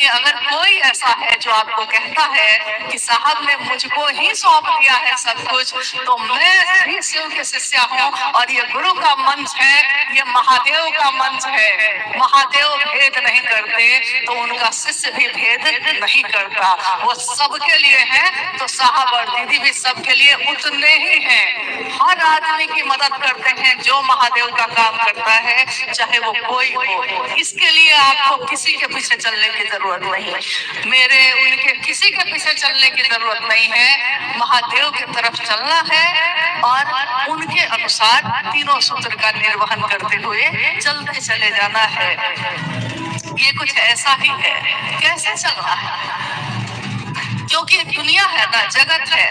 अगर कोई ऐसा है जो आपको कहता है कि साहब ने मुझको ही सौंप दिया है सब कुछ, तो मैं भी शिव के शिष्य हूँ और ये गुरु का मंच है, ये महादेव का मंच है। महादेव भेद नहीं करते तो उनका शिष्य भी भेद नहीं करता। वो सबके लिए है, तो साहब और दीदी भी सबके लिए उतने ही हैं। हर आदमी की मदद करते हैं जो महादेव का काम करता है, चाहे वो कोई हो। इसके लिए आपको किसी के पीछे चलने की जरूरत नहीं, मेरे उनके किसी के पीछे चलने की जरूरत नहीं है। महादेव की तरफ चलना है और उनके अनुसार तीनों सूत्र का निर्वहन करते हुए चलते चले जाना है। ये कुछ ऐसा ही है। कैसे चलना है? क्योंकि दुनिया है ना, जगत है।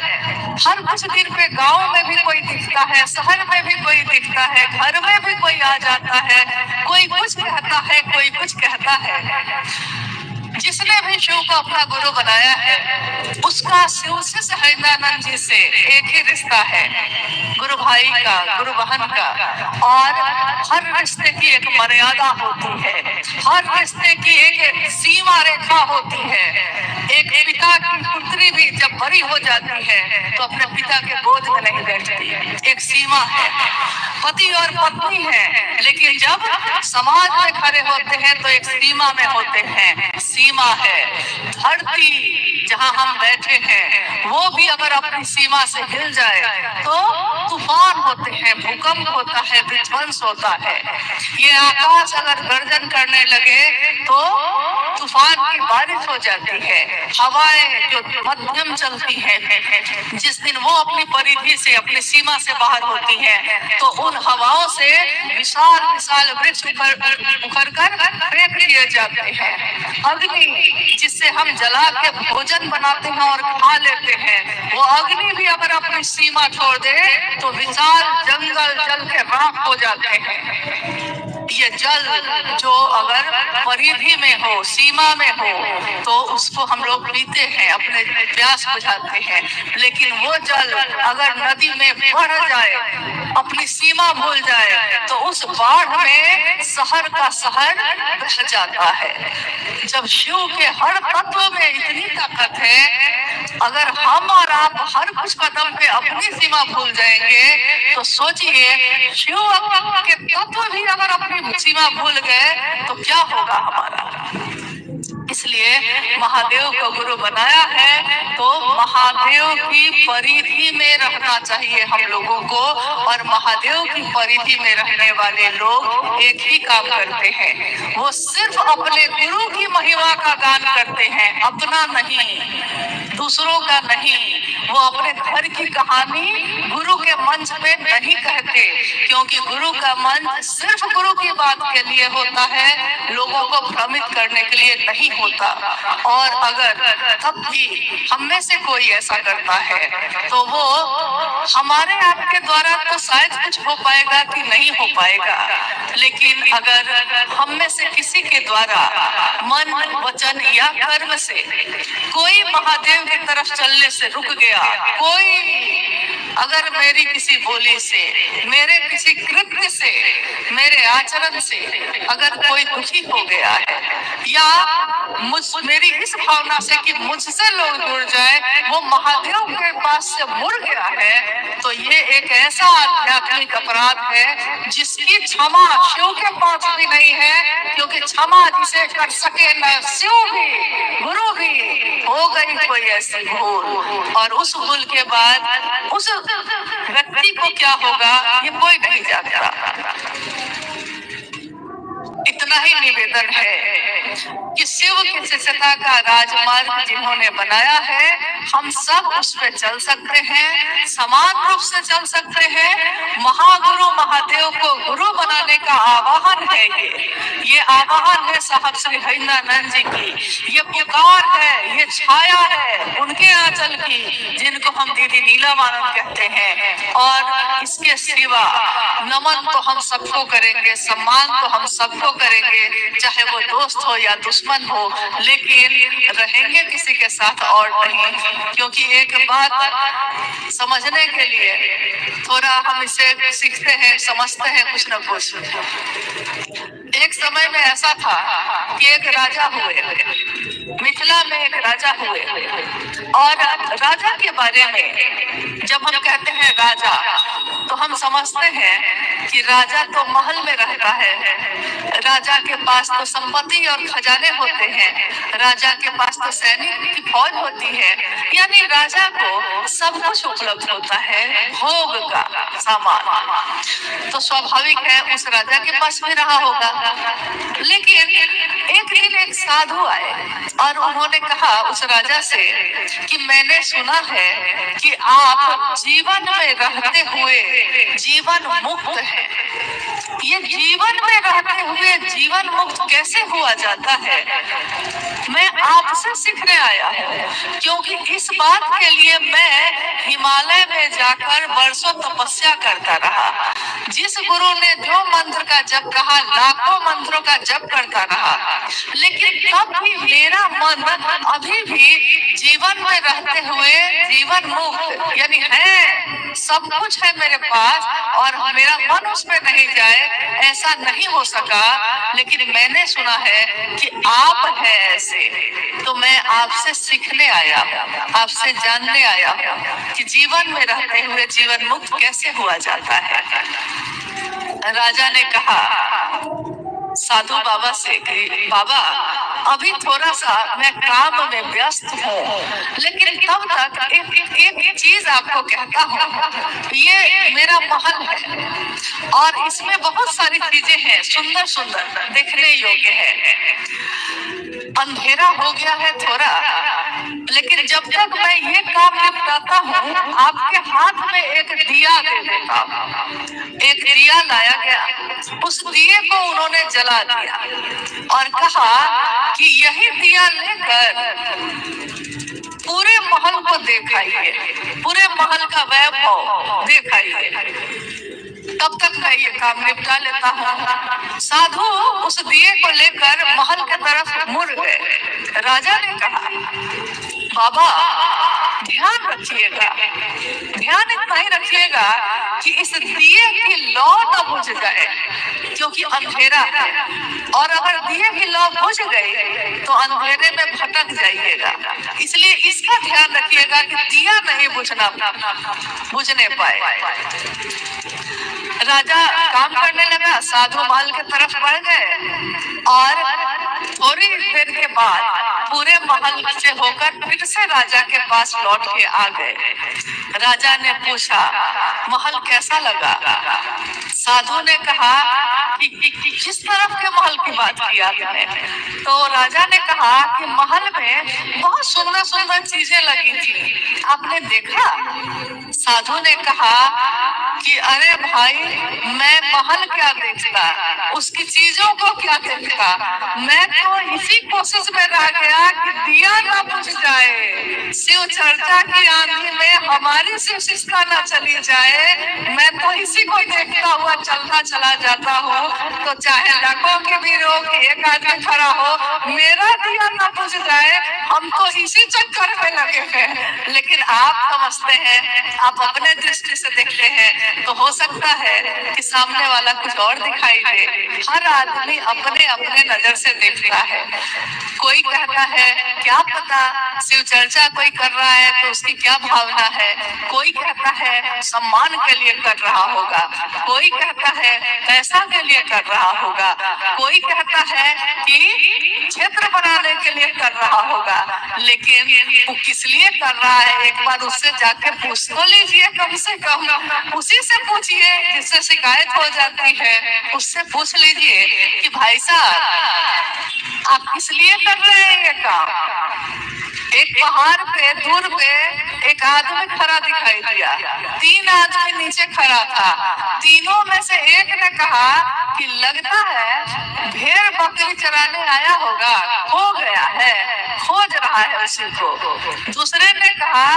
हर कुछ दिन पे गांव में भी कोई दिखता है, शहर में भी कोई दिखता है, घर में भी कोई आ जाता है, कोई कुछ कहता है, कोई कुछ कहता है। जिसने भी शिव को अपना गुरु बनाया है, उसका शिव से सहजानंद जी से एक ही रिश्ता है, गुरु भाई का, गुरु बहन का। और हर रिश्ते की एक मर्यादा होती है, हर रिश्ते की एक सीमा रेखा होती है। एक पिता की पुत्री भी जब बड़ी हो जाती है तो अपने पिता के गोद में नहीं बैठती, एक सीमा है। पति और पत्नी है, लेकिन जब समाज में खड़े होते हैं तो एक सीमा में होते हैं। सीमा है। धरती जहां हम बैठे हैं वो भी अगर अपनी सीमा से हिल जाए तो तूफान होते हैं, भूकंप होता है, विध्वंस होता है। ये आकाश अगर गर्जन करने लगे तो तूफान की बारिश हो जाती है। हवाएं जो मध्यम चलती हैं, जिस दिन वो अपनी परिधि से, अपनी सीमा से बाहर होती हैं, तो उन हवाओं से विशाल विशाल वृक्ष उखड़ कर फेंक दिए जाते हैं। अग्नि जिससे हम जला के भोजन बनाते हैं और खा लेते हैं, वो अग्नि भी अगर अपनी सीमा छोड़ दे तो विशाल जंगल जल के राख हो जाते हैं। ये जल जो अगर परिधि में हो, सीमा में हो, तो उसको हम लोग पीते हैं, अपने प्यास बुझाते हैं। लेकिन वो जल अगर नदी में बढ़ जाए, अपनी सीमा भूल जाए, तो उस बाढ़ में शहर का शहर बह जाता है। जब शिव के हर तत्व में इतनी ताकत है, अगर हम और आप हर कुछ कदम पे अपनी सीमा भूल जाएंगे तो सोचिए शिव के तत्व भी अगर अपनी सीमा भूल गए तो क्या होगा हमारा। इसलिए महादेव को गुरु बनाया है तो महादेव की परिधि में रहना चाहिए हम लोगों को। और महादेव की परिधि में रहने वाले लोग एक ही काम करते हैं, वो सिर्फ अपने गुरु की महिमा का गान करते हैं, अपना नहीं, दूसरों का नहीं। वो अपने घर की कहानी गुरु के मंच पे नहीं कहते, क्योंकि गुरु का मंच सिर्फ गुरु की बात के लिए होता है, लोगों को भ्रमित करने के लिए नहीं होता। और अगर तब भी हम में से कोई ऐसा करता है तो वो हमारे आपके द्वारा तो शायद कुछ हो पाएगा कि नहीं हो पाएगा, लेकिन अगर हम में से किसी के द्वारा मन, वचन या कर्म से कोई महादेव की तरफ चलने से रुक गया, कोई अगर मेरी किसी बोली से, मेरे किसी कृत्य से, मेरे आचरण से अगर कोई दुखी हो गया है, या मेरी इस भावना से कि मुझसे लोग जुड़ जाए, वो महादेव के पास से मुड़ गया है, तो ये एक ऐसा आध्यात्मिक अपराध है जिसकी क्षमा शिव के पास भी नहीं है। क्योंकि क्षमा जिसे कर सके न शिव भी, गुरु भी, हो गई कोई ऐसी भूल और उस भूल के बाद उस व्यक्ति को क्या होगा ये कोई नहीं जानता। इतना ही निवेदन है कि शिव की शिष्यता का राजमार्ग जिन्होंने बनाया है, हम सब उस पे चल सकते हैं, समान रूप से चल सकते हैं। महागुरु महादेव को गुरु बनाने का आवाहन है, ये आवाहन है साहब श्री हरिनानंद जी की, ये पुकार है, ये छाया है उनके आंचल की, जिनको हम दीदी नीलामानंद कहते हैं। और इसके सिवा नमन तो हम सबको करेंगे, सम्मान तो हम सबको करेंगे, चाहे वो दोस्त हो या दुश्मन हो, लेकिन रहेंगे किसी के साथ और नहीं। क्योंकि एक बात समझने के लिए थोड़ा हम इसे सीखते हैं, समझते हैं कुछ न कुछ। एक समय में ऐसा था कि एक राजा हुए, मिथिला में एक राजा हुए, और राजा के बारे में जब हम कहते हैं राजा, तो हम समझते हैं कि राजा तो महल में रहता है, राजा के पास तो संपत्ति और खजाने होते हैं, राजा के पास तो सैनिक की फौज होती है, यानी राजा को सब कुछ उपलब्ध होता है, भोग का सामान। तो स्वाभाविक है उस राजा के पास भी रहा होगा। लेकिन एक दिन एक साधु आए और उन्होंने कहा उस राजा से कि मैंने सुना है कि आप जीवन में रहते हुए जीवन मुक्त हैं। ये जीवन में रहते हुए जीवन मुक्त कैसे हुआ जाता है, मैं आपसे सीखने आया हूँ, क्योंकि इस बात के लिए मैं हिमालय में जाकर वर्षों तपस्या करता रहा। जिस गुरु ने जो मंत्र का जप कहा, लाखों मंत्रों का जप करता रहा, लेकिन तब भी मेरा मन अभी भी जीवन में रहते हुए जीवन मुक्त, यानी है सब कुछ है मेरे पास और मेरा मन उसमें नहीं जाए, ऐसा नहीं हो सका। लेकिन मैंने सुना है कि आप हैं ऐसे, तो मैं आपसे सीखने आया हूँ, आपसे जानने आया हूँ कि जीवन में रहते हुए जीवन मुक्त कैसे हुआ जाता है। राजा ने कहा साधु बाबा से कि बाबा अभी थोड़ा सा मैं काम में व्यस्त हूँ, लेकिन तब तक एक चीज आपको कहता हूँ। ये मेरा महल है और इसमें बहुत सारी चीजें हैं, सुंदर सुंदर देखने योग्य है। अंधेरा हो गया है थोड़ा, लेकिन जब तक मैं ये काम निपटाता हूँ आपके हाथ में एक दिया दे देता हूँ। एक दिया लाया गया, उस दिए को उन्होंने जला दिया और कहा कि यही दिया लेकर पूरे महल को दिखाइए, पूरे महल का वैभव दिखाइए, तब तक मैं ये काम निपटा लेता हूँ। साधु उस दिए को लेकर महल की तरफ मुड़ गए। राजा ने कहा बाबा ध्यान रखिएगा, ध्यान इतना ही रखिएगा कि इस दिए की लौ न बुझ जाए, क्योंकि अंधेरा है, और अगर दिए की लौ बुझ गई तो अंधेरे में भटक जाइएगा, इसलिए इसका ध्यान रखिएगा कि दिया नहीं बुझने पाए। राजा काम करने लगा, साधु महल की तरफ बढ़ गए और थोड़ी देर के बाद पूरे महल से होकर फिर से राजा के पास लौट के आ गए। राजा ने पूछा महल कैसा लगा? साधु ने कहा कि किस तरफ के महल की बात की आपने? तो राजा ने कहा कि महल में बहुत सुंदर सुंदर चीजें लगी थी, आपने देखा? साधु ने कहा कि अरे भाई मैं महल क्या देखता, उसकी चीजों को क्या देखता, मैं तो इसी कोशिश में रह गया कि दिया ना बुझ जाए, शिव चर्चा की आंधी में हमारी शिव शिष्टा ना चली जाए, मैं तो इसी को देखता हुआ चलता चला जाता हूँ। तो चाहे लाखों के भी रोग एक आदमी खड़ा हो, मेरा दिया ना बुझ जाए, हम तो इसी चक्कर में लगे हैं। लेकिन आप समझते हैं, आप अपने दृष्टि से देखते हैं, तो हो सकता है कि सामने वाला कुछ और दिखाई दे। हर आदमी अपने अपने नजर से देखता है। कोई कहता है क्या पता शिव चर्चा कोई कर रहा है तो उसकी क्या भावना है, कोई कहता है सम्मान के लिए कर रहा होगा, कोई कहता है पैसा के लिए कर रहा होगा, कोई कहता है कि क्षेत्र बनाने के लिए कर रहा होगा, लेकिन वो किस लिए कर रहा है एक बार उससे जाके पूछ तो लीजिए, कम से कम उसी से पूछिए जिससे शिकायत हो जाती है, उससे पूछ लीजिए कि भाई साहब आप किस लिए कर रहे हैं ये काम। एक पहाड़ पे दूर पे एक आदमी खड़ा दिखाई दिया, 3 आदमी नीचे खड़ा था, तीनों में से एक ने कहा कि लगता है भेड़ बकरी चराने आया होगा, खो गया है, खोज रहा है उसी को। दूसरे ने कहा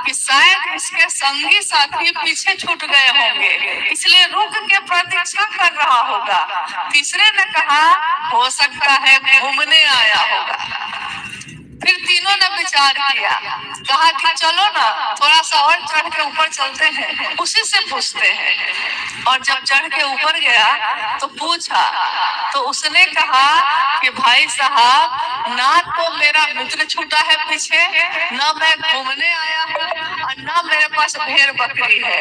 कि शायद इसके संगी साथी पीछे छूट गए होंगे, इसलिए रुक के प्रतीक्षा कर रहा होगा। तीसरे ने कहा हो सकता है घूमने आया होगा। फिर तीनों ने विचार किया, कहा कि चलो ना थोड़ा सा और चढ़ के ऊपर चलते हैं, उसी से पूछते हैं। और जब चढ़ के ऊपर गया तो पूछा, तो उसने कहा कि भाई साहब, ना तो मेरा मित्र छूटा है पीछे, ना मैं घूमने आया हूँ, और ना मेरे पास भेड़ बकरी है।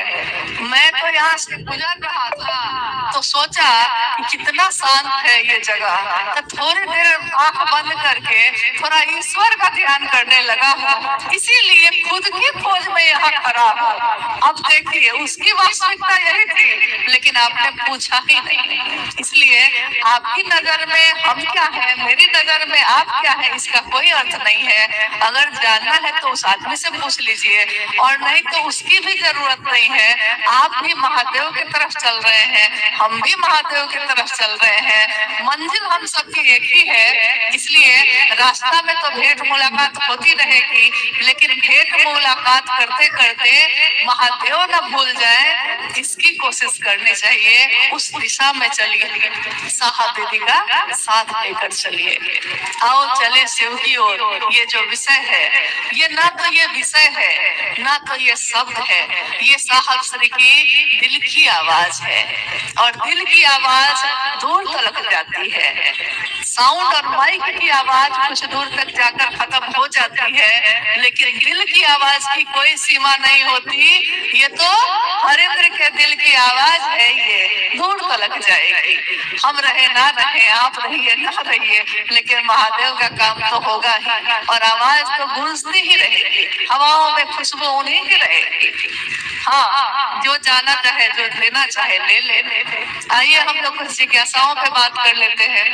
मैं तो यहाँ से गुजर रहा था तो सोचा कि कितना शांत है ये जगह, तो थोड़ी देर आंख बंद करके थोड़ा ईश्वर का ध्यान करने लगा हूँ, इसीलिए खुद की खोज में यहाँ खड़ा हूँ। अब देखिए, उसकी वास्तविकता यही थी, लेकिन आपने पूछा ही नहीं। इसलिए आपकी नजर में हम क्या है, मेरी नजर में आप क्या है, इसका कोई अर्थ नहीं है। अगर जानना है तो उस आदमी से पूछ लीजिए, और नहीं तो उसकी भी जरूरत नहीं है। आप भी महादेव की तरफ चल रहे हैं, हम भी महादेव की तरफ चल रहे हैं, मंजिल हम सबकी एक ही है। इसलिए रास्ता में तो भेंट मुलाकात होती रहेगी, लेकिन भेंट मुलाकात करते करते महादेव न भूल जाए, इसकी कोशिश करनी चाहिए। उस दिशा में चलिए, साहब दीदी का साथ लेकर चलिए। आओ चले शिव की ओर। ये जो विषय है, ये ना तो ये विषय है, ना तो ये शब्द है, ये साहब श्री की दिल की आवाज है। और दिल की आवाज दूर तक जाती है। साउंड और माइक की आवाज कुछ दूर तक जाकर खत्म हो जाती है, लेकिन दिल की आवाज की कोई सीमा नहीं होती। ये तो हरेंद्र के दिल की आवाज है, ये दूर तक जाएगी। हम रहे ना रहे, आप रहिए ना रहिए, लेकिन महादेव का काम तो होगा ही, और आवाज तो गूंजती ही रहेगी, हवाओं में खुशबू उन्हीं की रहेगी। हाँ, जो जाना चाहे, जो लेना चाहे ले ले। आइए हम लोग कुछ जिज्ञासाओं पे बात कर लेते हैं।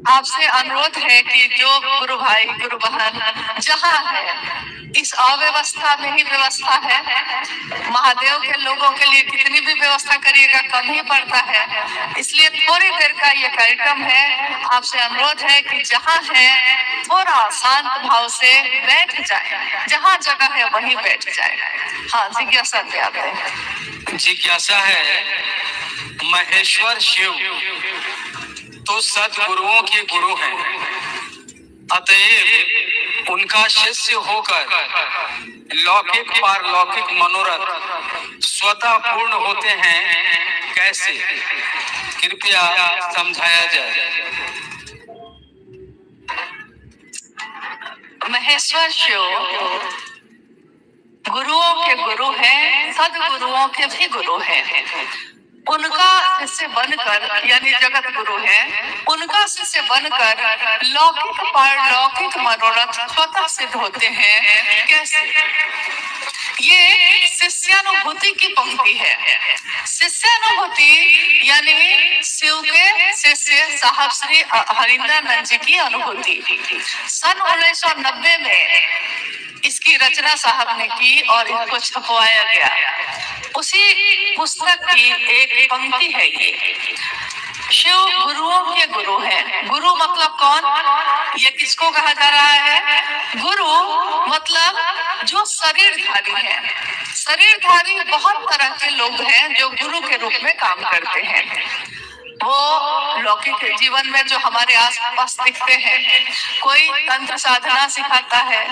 आपसे अनुरोध है कि जो गुरु भाई गुरु बहन जहाँ है, इस अव्यवस्था में ही व्यवस्था है। महादेव के लोगों के लिए कितनी भी व्यवस्था करिएगा कम ही पड़ता है। इसलिए थोड़ी देर का ये कार्यक्रम है। आपसे अनुरोध है कि जहाँ है थोड़ा शांत भाव से बैठ जाए, जहाँ जगह है वहीं बैठ जाए। हाँ, जिज्ञासा पे आते हैं। जिज्ञासा है, महेश्वर शिव तो सदगुरुओं के गुरु हैं, अतएव उनका शिष्य होकर लौकिक पारलौकिक मनोरथ स्वतः पूर्ण होते हैं, कैसे? कृपया समझाया जाए। महेश्वर शिव गुरुओं के गुरु हैं, सदगुरुओं के भी गुरु हैं। उनका शिष्य बनकर, यानी जगत गुरु है, उनका शिष्य बनकर लौकिक पारलौकिक मनोरथ स्वतः सिद्ध होते हैं। कैसे? ये शिष्यानुभूति की पंक्ति है। शिष्यानुभूति यानी शिव के शिष्य साहब श्री हरिंद्रानंद जी की अनुभूति। सन 1990 में इसकी रचना साहब ने की और इसको छपवाया गया। उसी पुस्तक की एक पंक्ति है ये, शिव गुरुओं के गुरु हैं। गुरु मतलब कौन? ये किसको कहा जा रहा है? गुरु मतलब जो शरीरधारी है। शरीरधारी बहुत तरह के लोग हैं जो गुरु के रूप में काम करते हैं। वो लौकिक जीवन में जो हमारे आसपास दिखते हैं, कोई तंत्र साधना सिखाता है,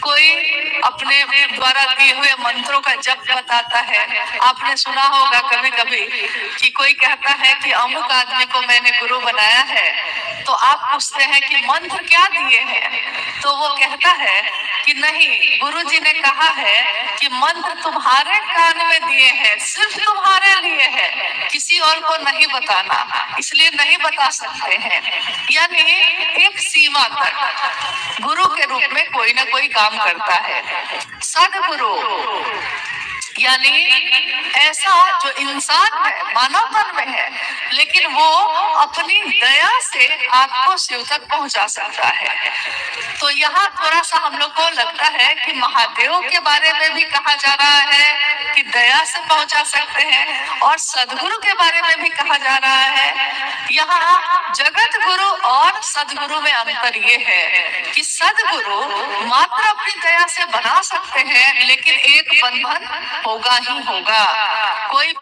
कोई अपने द्वारा दिए हुए मंत्रों का जप बताता है। आपने सुना होगा कभी कभी कि कोई कहता है कि अमुक आदमी को मैंने गुरु बनाया है, तो आप पूछते हैं कि मंत्र क्या दिए हैं, तो वो कहता है कि नहीं, गुरुजी ने कहा है कि मंत्र तुम्हारे कान में दिए हैं, सिर्फ तुम्हारे लिए है, किसी और को नहीं बताना, इसलिए नहीं बता सकते हैं। यानी एक सीमा तक गुरु के रूप में कोई ना कोई काम करता है। सदगुरु यानी ऐसा जो इंसान है, मानव तन में है, लेकिन वो अपनी दया से आपको शिव तक पहुंचा सकता है। तो यहाँ थोड़ा सा हम लोग को लगता है कि महादेव के बारे में भी कहा जा रहा है कि दया से पहुंचा सकते हैं, और सदगुरु के बारे में भी कहा जा रहा है। यहाँ जगत गुरु और सदगुरु में अंतर ये है कि सदगुरु मात्र अपनी दया से बना सकते हैं, लेकिन एक बंधन होगा ही होगा। कोई